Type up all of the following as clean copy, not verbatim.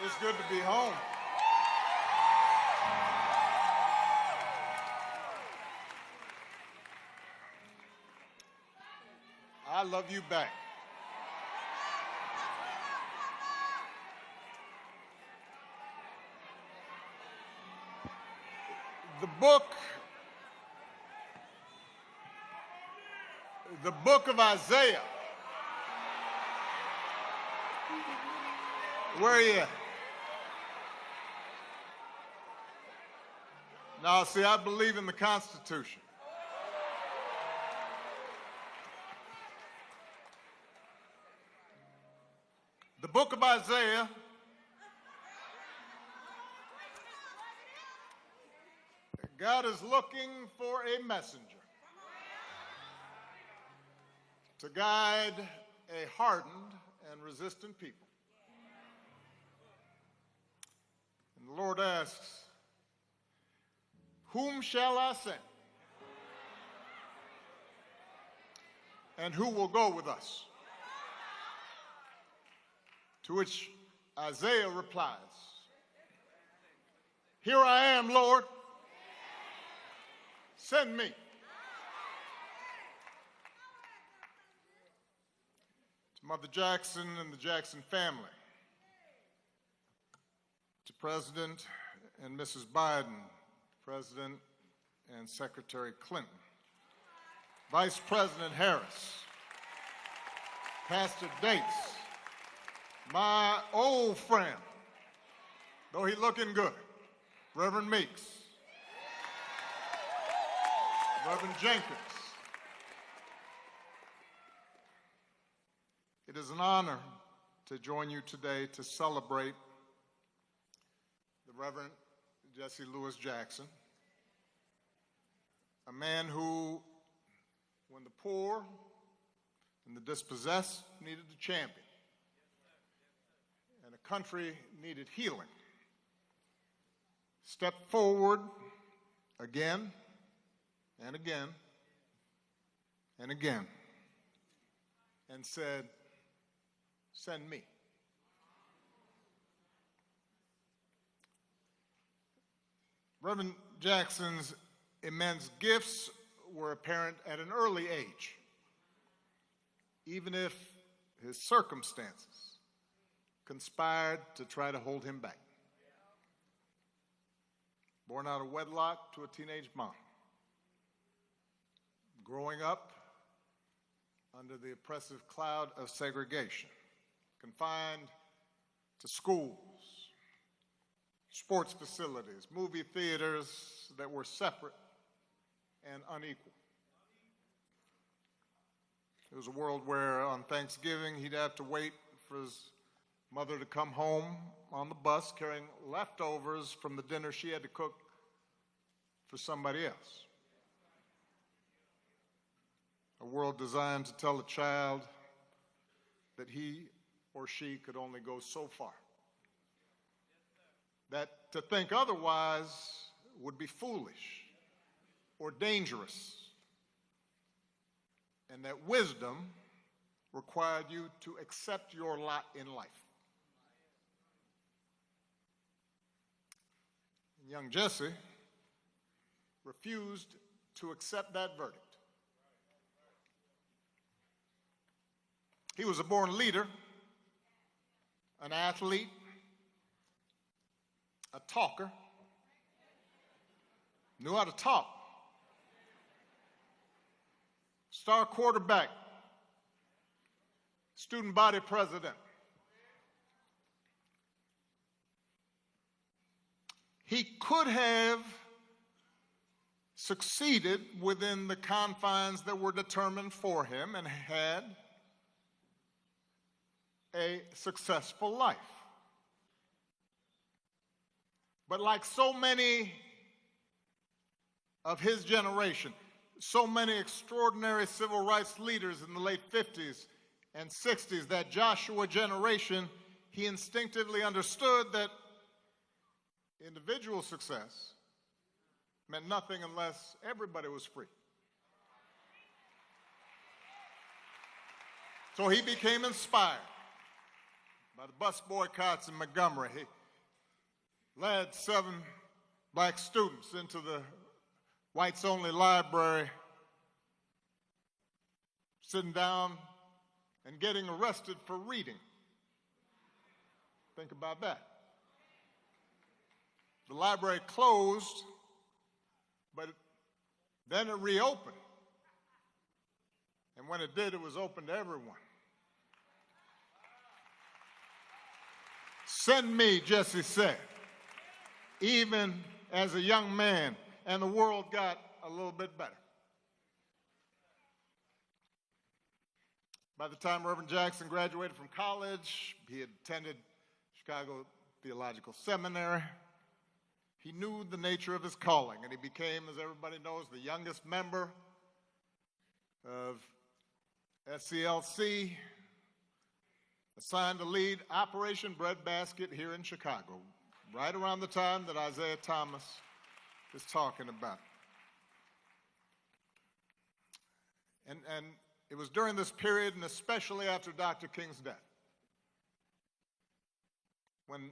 It's good to be home. I love you back. The book of Isaiah. Where are you at? Now, see, I believe in the Constitution. The book of Isaiah God is looking for a messenger to guide a hardened and resistant people. And the Lord asks, whom shall I send? And who will go with us? To which Isaiah replies, here I am, Lord. Send me. To Mother Jackson and the Jackson family, to President and Mrs. Biden, President and Secretary Clinton, Vice President Harris, Pastor Dates, my old friend, though he looking good, Reverend Meeks, Reverend Jenkins. It is an honor to join you today to celebrate the Reverend Jesse Lewis Jackson, a man who, when the poor and the dispossessed needed a champion, and a country needed healing, stepped forward again and again and again and said, send me. Reverend Jackson's immense gifts were apparent at an early age, even if his circumstances conspired to try to hold him back. Born out of wedlock to a teenage mom, growing up under the oppressive cloud of segregation, confined to schools, sports facilities, movie theaters that were separate and unequal. It was a world where on Thanksgiving he'd have to wait for his mother to come home on the bus carrying leftovers from the dinner she had to cook for somebody else. A world designed to tell a child that he or she could only go so far. That to think otherwise would be foolish or dangerous, and that wisdom required you to accept your lot in life. And young Jesse refused to accept that verdict. He was a born leader, an athlete, a talker, knew how to talk, star quarterback, student body president. He could have succeeded within the confines that were determined for him and had a successful life. But like so many of his generation, so many extraordinary civil rights leaders in the late 50s and 60s, that Joshua generation, he instinctively understood that individual success meant nothing unless everybody was free. So he became inspired by the bus boycotts in Montgomery. He led 7 black students into the whites-only library, sitting down and getting arrested for reading. Think about that. The library closed, but then it reopened. And when it did, it was open to everyone. Send me, Jesse said, even as a young man, and the world got a little bit better. By the time Reverend Jackson graduated from college, he had attended Chicago Theological Seminary. He knew the nature of his calling, and he became, as everybody knows, the youngest member of SCLC, assigned to lead Operation Breadbasket here in Chicago, right around the time that Isaiah Thomas is talking about. And it was during this period, and especially after Dr. King's death, when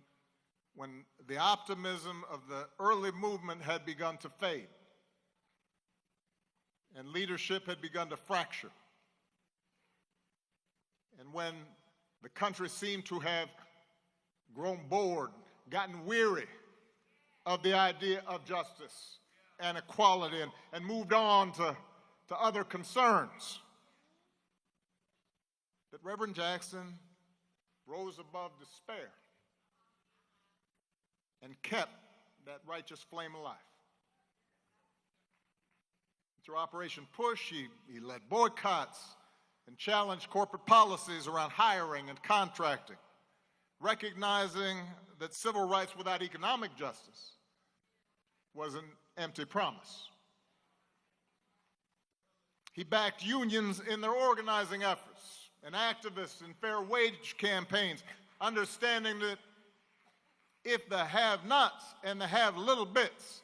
the optimism of the early movement had begun to fade and leadership had begun to fracture, and when the country seemed to have grown bored, gotten weary of the idea of justice and equality, and moved on to other concerns, that Reverend Jackson rose above despair and kept that righteous flame alive. Through Operation Push, he led boycotts and challenged corporate policies around hiring and contracting, recognizing that civil rights without economic justice was an empty promise. He backed unions in their organizing efforts and activists in fair wage campaigns, understanding that if the have-nots and the have-little bits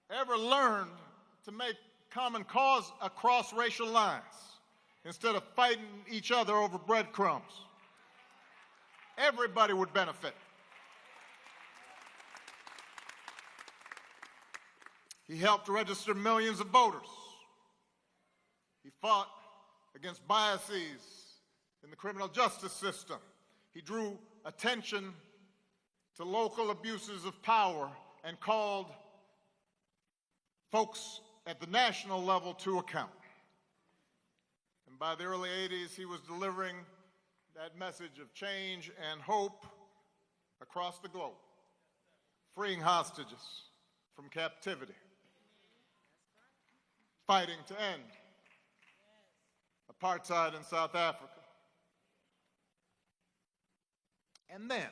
ever learned to make common cause across racial lines instead of fighting each other over breadcrumbs, everybody would benefit. He helped register millions of voters. He fought against biases in the criminal justice system. He drew attention to local abuses of power and called folks at the national level to account. And by the early 80s, he was delivering that message of change and hope across the globe, freeing hostages from captivity, fighting to end apartheid in South Africa. And then,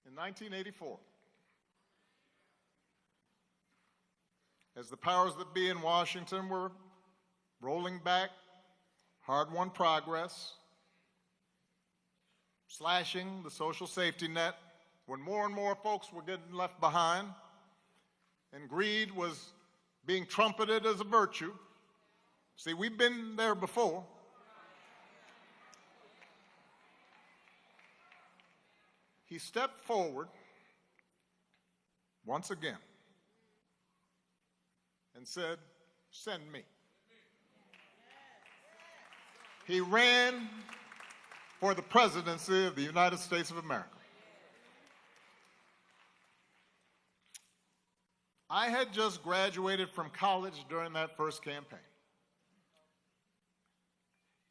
in 1984, as the powers that be in Washington were rolling back hard-won progress, slashing the social safety net, when more and more folks were getting left behind, and greed was being trumpeted as a virtue. See, we've been there before. He stepped forward once again and said, "Send me." He ran for the presidency of the United States of America. I had just graduated from college during that first campaign.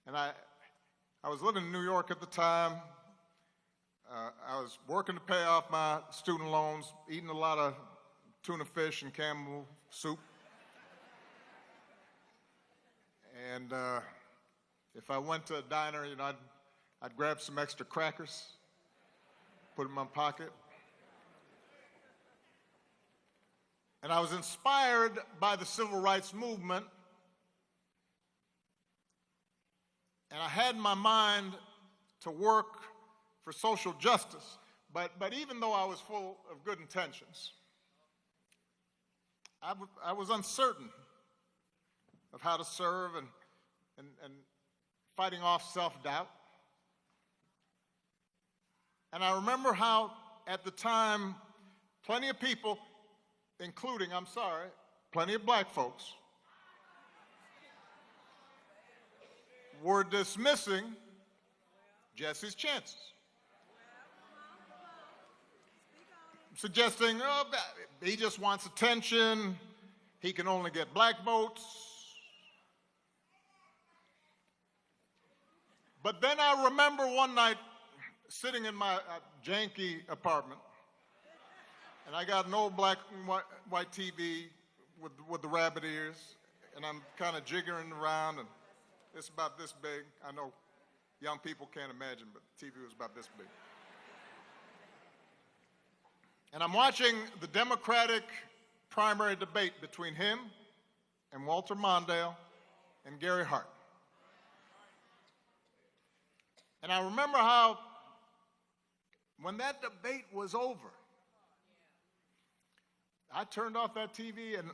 And I was living in New York at the time. I was working to pay off my student loans, eating a lot of tuna fish and camel soup. And if I went to a diner, I'd grab some extra crackers, put them in my pocket. And I was inspired by the civil rights movement. And I had in my mind to work for social justice. But even though I was full of good intentions, I was uncertain of how to serve and fighting off self-doubt. And I remember how, at the time, plenty of people, including, plenty of black folks, were dismissing Jesse's chances, suggesting, oh, he just wants attention, he can only get black votes. But then I remember one night sitting in my janky apartment, and I got an old black and white TV with the rabbit ears, and I'm kind of jiggering around, and it's about this big. I know young people can't imagine, but the TV was about this big. And I'm watching the Democratic primary debate between him and Walter Mondale and Gary Hart. And I remember how, when that debate was over, I turned off that TV and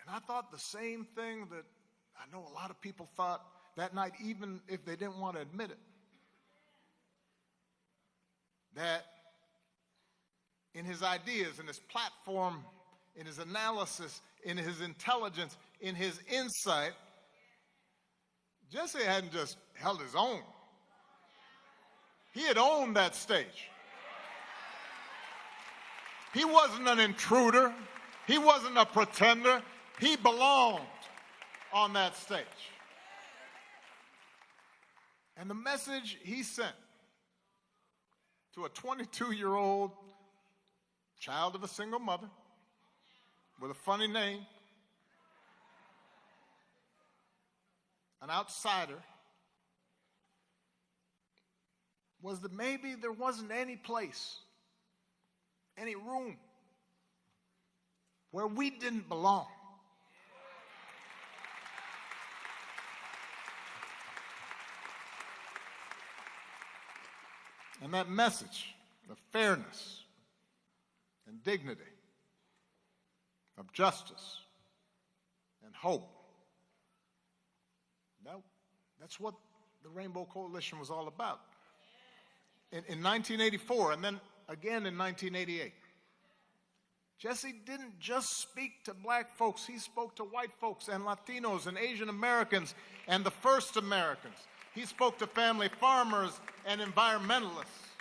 I thought the same thing that I know a lot of people thought that night, even if they didn't want to admit it. That in his ideas, in his platform, in his analysis, in his intelligence, in his insight, Jesse hadn't just held his own. He had owned that stage. He wasn't an intruder. He wasn't a pretender. He belonged on that stage. And the message he sent to a 22-year-old child of a single mother with a funny name, an outsider, was that maybe there wasn't any place, any room where we didn't belong. And that message of fairness and dignity, of justice and hope, that's what the Rainbow Coalition was all about. In 1984, and then again in 1988, Jesse didn't just speak to black folks, he spoke to white folks and Latinos and Asian Americans and the first Americans. He spoke to family farmers and environmentalists.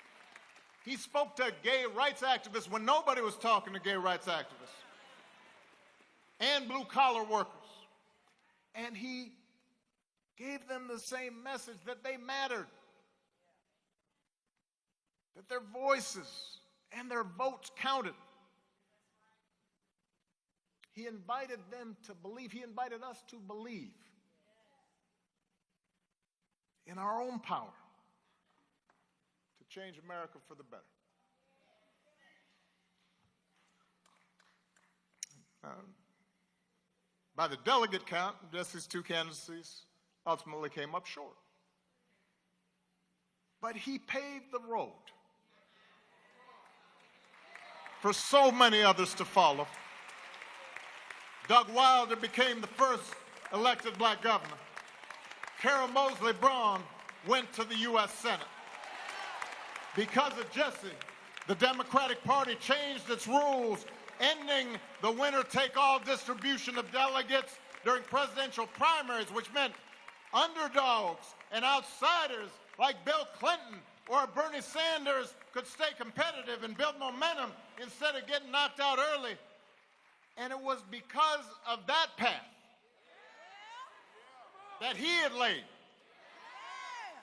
He spoke to gay rights activists when nobody was talking to gay rights activists, and blue-collar workers. And he gave them the same message, that they mattered, that their voices and their votes counted. He invited them to believe. He invited us to believe in our own power to change America for the better. By the delegate count, Jesse's two candidacies ultimately came up short. But he paved the road for so many others to follow. Doug Wilder became the first elected black governor. Carol Moseley Braun went to the U.S. Senate. Because of Jesse, the Democratic Party changed its rules, ending the winner-take-all distribution of delegates during presidential primaries, which meant underdogs and outsiders like Bill Clinton or Bernie Sanders could stay competitive and build momentum instead of getting knocked out early. And it was because of that path that he had laid,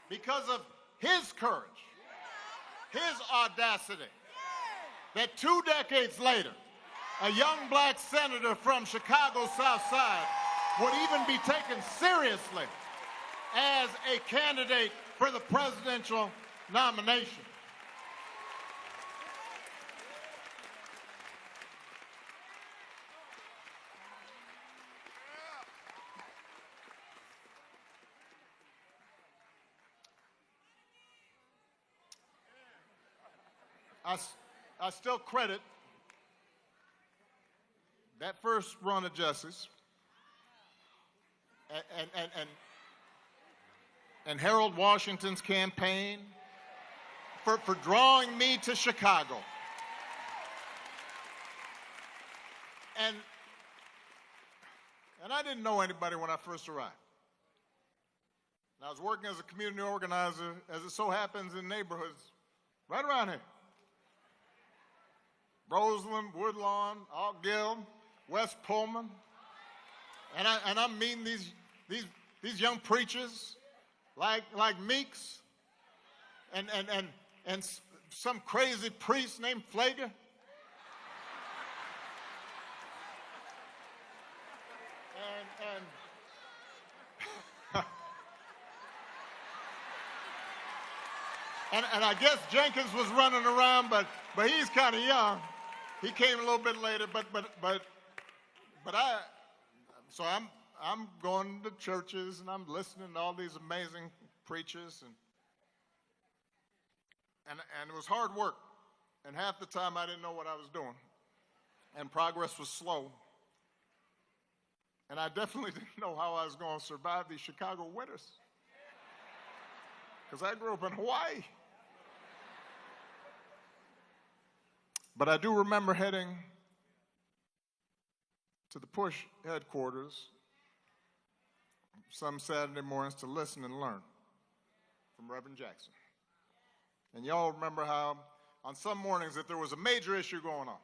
because of his courage, his audacity, that 2 decades later, a young black senator from Chicago's South Side would even be taken seriously as a candidate for the presidential nomination. I still credit that first run of Jesse's and Harold Washington's campaign for drawing me to Chicago. And I didn't know anybody when I first arrived. And I was working as a community organizer, as it so happens, in neighborhoods right around here. Roseland, Woodlawn, Alt Gill, West Pullman. And I'm meeting these young preachers like Meeks and some crazy priest named Flager. And I guess Jenkins was running around, but he's kind of young. He came a little bit later, so I'm going to churches and I'm listening to all these amazing preachers and it was hard work, and half the time I didn't know what I was doing, and progress was slow, and I definitely didn't know how I was going to survive these Chicago winters, because I grew up in Hawaii. But I do remember heading to the Push headquarters some Saturday mornings to listen and learn from Reverend Jackson. And y'all remember how on some mornings, if there was a major issue going on,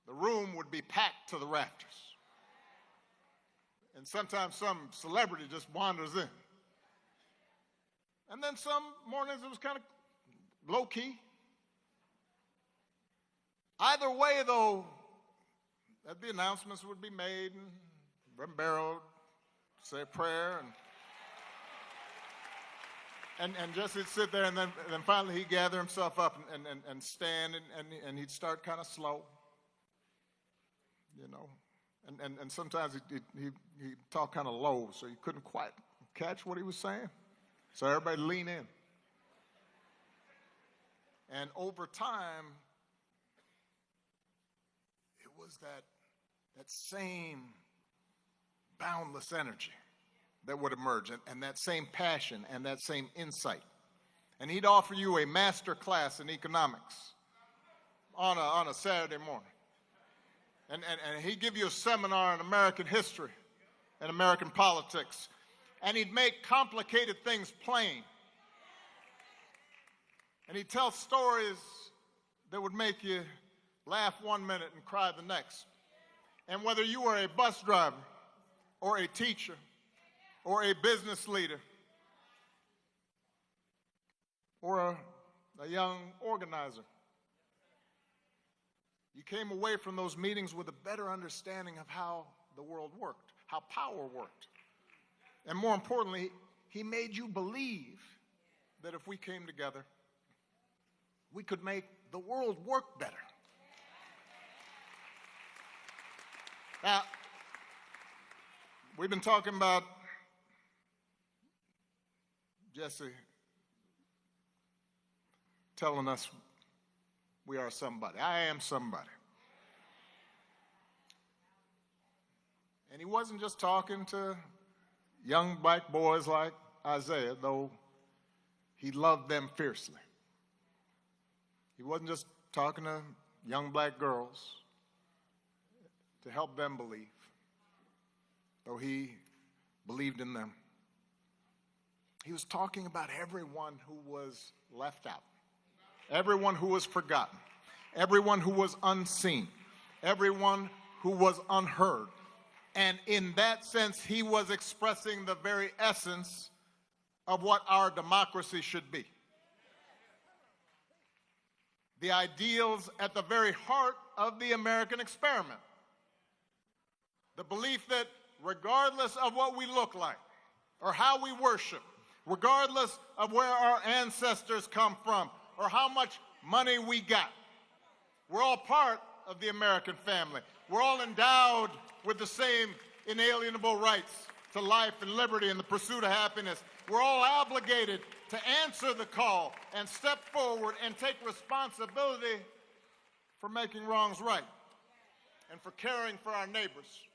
the room would be packed to the rafters. And sometimes some celebrity just wanders in. And then some mornings it was kind of low-key. Either way, though, the announcements would be made, and Reverend Barrow would say a prayer, and Jesse would sit there, and then finally he'd gather himself up and stand, and he'd start kind of slow, you know. And sometimes he'd talk kind of low, so you couldn't quite catch what he was saying. So everybody lean in. And over time, it was that same boundless energy that would emerge, and that same passion and that same insight. And he'd offer you a master class in economics on a Saturday morning. And he'd give you a seminar in American history and American politics. And he'd make complicated things plain. And he'd tell stories that would make you laugh one minute and cry the next. And whether you were a bus driver or a teacher or a business leader or a young organizer, you came away from those meetings with a better understanding of how the world worked, how power worked. And more importantly, he made you believe that if we came together, we could make the world work better. Now, we've been talking about Jesse telling us we are somebody. I am somebody. And he wasn't just talking to young black boys like Isaiah, though he loved them fiercely. He wasn't just talking to young black girls to help them believe, though he believed in them. He was talking about everyone who was left out, everyone who was forgotten, everyone who was unseen, everyone who was unheard. And in that sense, he was expressing the very essence of what our democracy should be. The ideals at the very heart of the American experiment. The belief that regardless of what we look like or how we worship, regardless of where our ancestors come from or how much money we got, we're all part of the American family. We're all endowed with the same inalienable rights to life and liberty and the pursuit of happiness. We're all obligated to answer the call and step forward and take responsibility for making wrongs right and for caring for our neighbors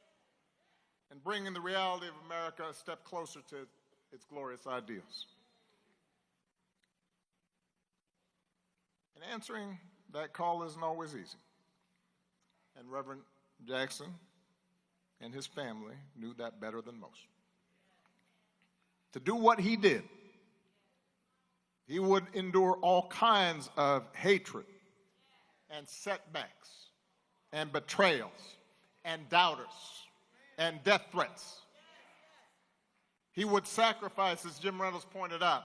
and bringing the reality of America a step closer to its glorious ideals. And answering that call isn't always easy. And Reverend Jackson and his family knew that better than most. To do what he did, he would endure all kinds of hatred and setbacks and betrayals and doubters and death threats. He would sacrifice, as Jim Reynolds pointed out,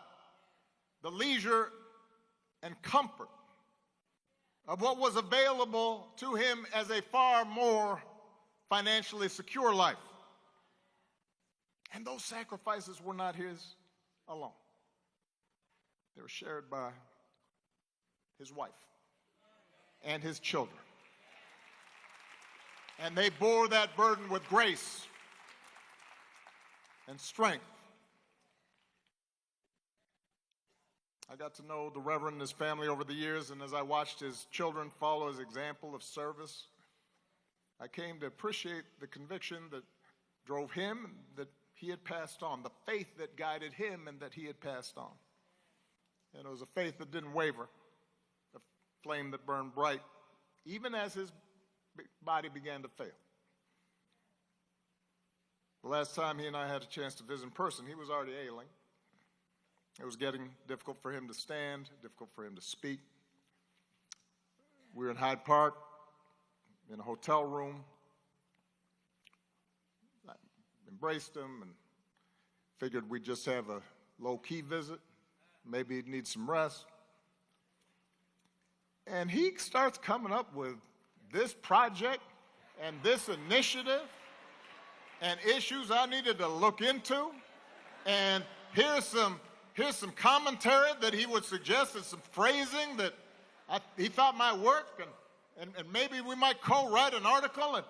the leisure and comfort of what was available to him as a far more financially secure life. And those sacrifices were not his alone. They were shared by his wife and his children. And they bore that burden with grace and strength. I got to know the Reverend and his family over the years, and as I watched his children follow his example of service, I came to appreciate the conviction that drove him, that he had passed on, the faith that guided him and that he had passed on. And it was a faith that didn't waver, a flame that burned bright, even as his body began to fail. The last time he and I had a chance to visit in person, he was already ailing. It was getting difficult for him to stand, difficult for him to speak. We were in Hyde Park, in a hotel room. I embraced him and figured we'd just have a low-key visit. Maybe he'd need some rest. And he starts coming up with this project and this initiative and issues I needed to look into. And here's some commentary that he would suggest, and some phrasing that he thought might work, and maybe we might co-write an article.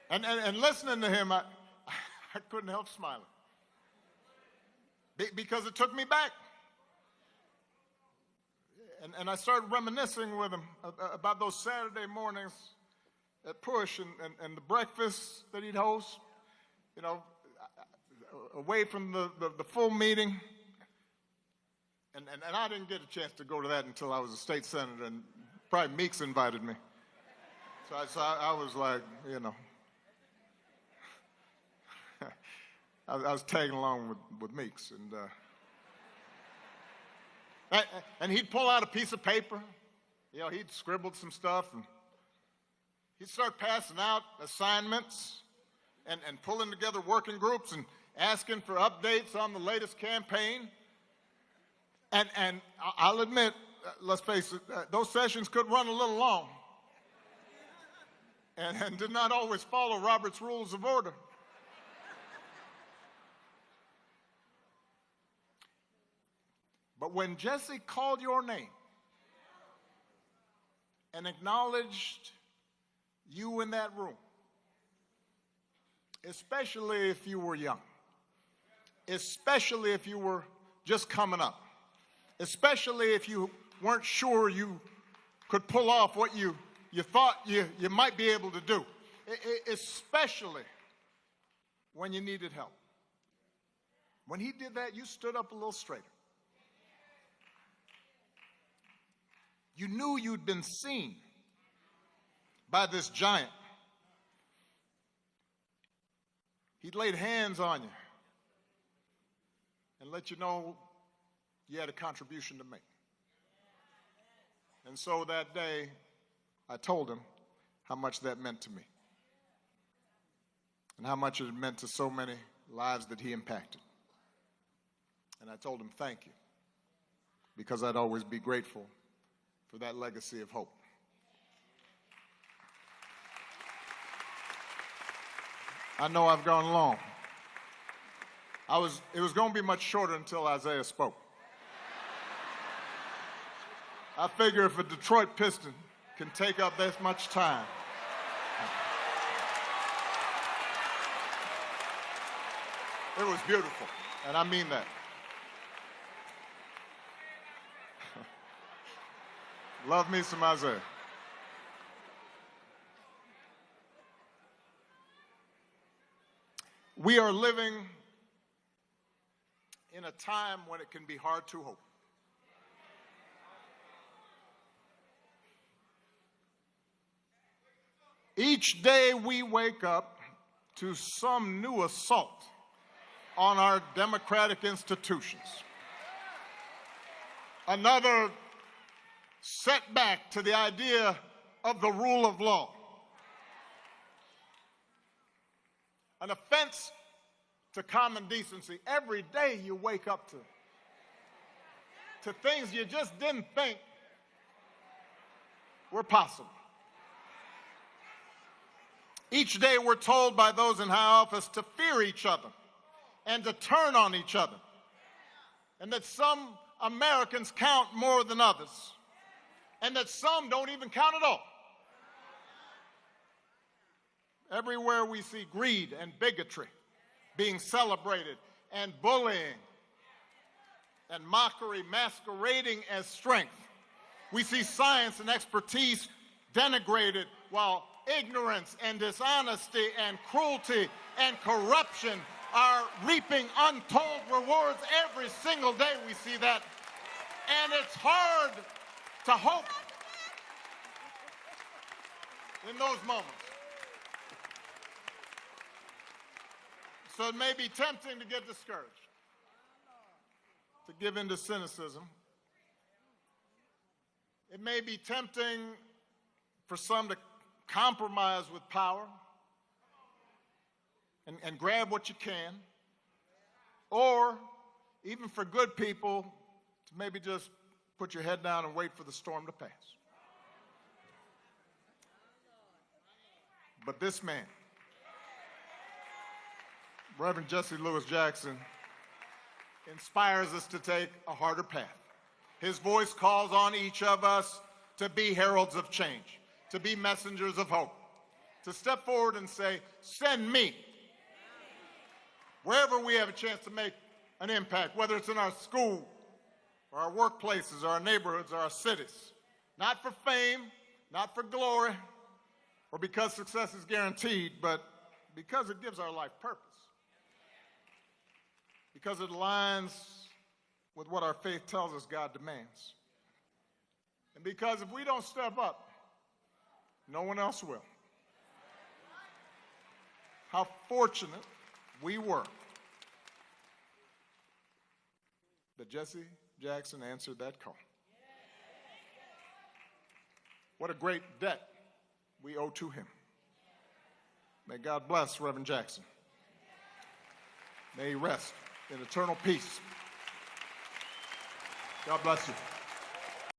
And listening to him, I couldn't help smiling. Because it took me back. And I started reminiscing with him about those Saturday mornings at Push and the breakfast that he'd host, you know, away from the full meeting. And I didn't get a chance to go to that until I was a state senator, and probably Meeks invited me. So I was like, you know, I was tagging along with Meeks. And he'd pull out a piece of paper. You know, he'd scribbled some stuff, and he'd start passing out assignments and pulling together working groups and asking for updates on the latest campaign. And I'll admit, let's face it, those sessions could run a little long and did not always follow Robert's Rules of Order. But when Jesse called your name and acknowledged you in that room, especially if you were young, especially if you were just coming up, especially if you weren't sure you could pull off what you thought you might be able to do, especially when you needed help. When he did that, you stood up a little straighter. You knew you'd been seen by this giant. He'd laid hands on you and let you know you had a contribution to make. And so that day, I told him how much that meant to me and how much it meant to so many lives that he impacted. And I told him thank you, because I'd always be grateful for that legacy of hope. I know I've gone long. It was going to be much shorter until Isaiah spoke. I figure if a Detroit Piston can take up this much time, it was beautiful, and I mean that. Love me some Isaiah. We are living in a time when it can be hard to hope. Each day we wake up to some new assault on our democratic institutions. Another setback to the idea of the rule of law. An offense to common decency. Every day you wake up to things you just didn't think were possible. Each day we're told by those in high office to fear each other and to turn on each other, and that some Americans count more than others, and that some don't even count at all. Everywhere we see greed and bigotry being celebrated, and bullying and mockery masquerading as strength. We see science and expertise denigrated, while ignorance and dishonesty and cruelty and corruption are reaping untold rewards. Every single day we see that, and it's hard to hope in those moments. So it may be tempting to get discouraged, to give in to cynicism. It may be tempting for some to compromise with power and grab what you can, or even for good people to maybe just put your head down and wait for the storm to pass. But this man, Reverend Jesse Lewis Jackson, inspires us to take a harder path. His voice calls on each of us to be heralds of change, to be messengers of hope, to step forward and say, send me. Wherever we have a chance to make an impact, whether it's in our school, or our workplaces, or our neighborhoods, or our cities. Not for fame, not for glory, or because success is guaranteed, but because it gives our life purpose. Because it aligns with what our faith tells us God demands. And because if we don't step up, no one else will. How fortunate we were that Jesse Jackson answered that call. What a great debt we owe to him. May God bless Reverend Jackson. May he rest in eternal peace. God bless you.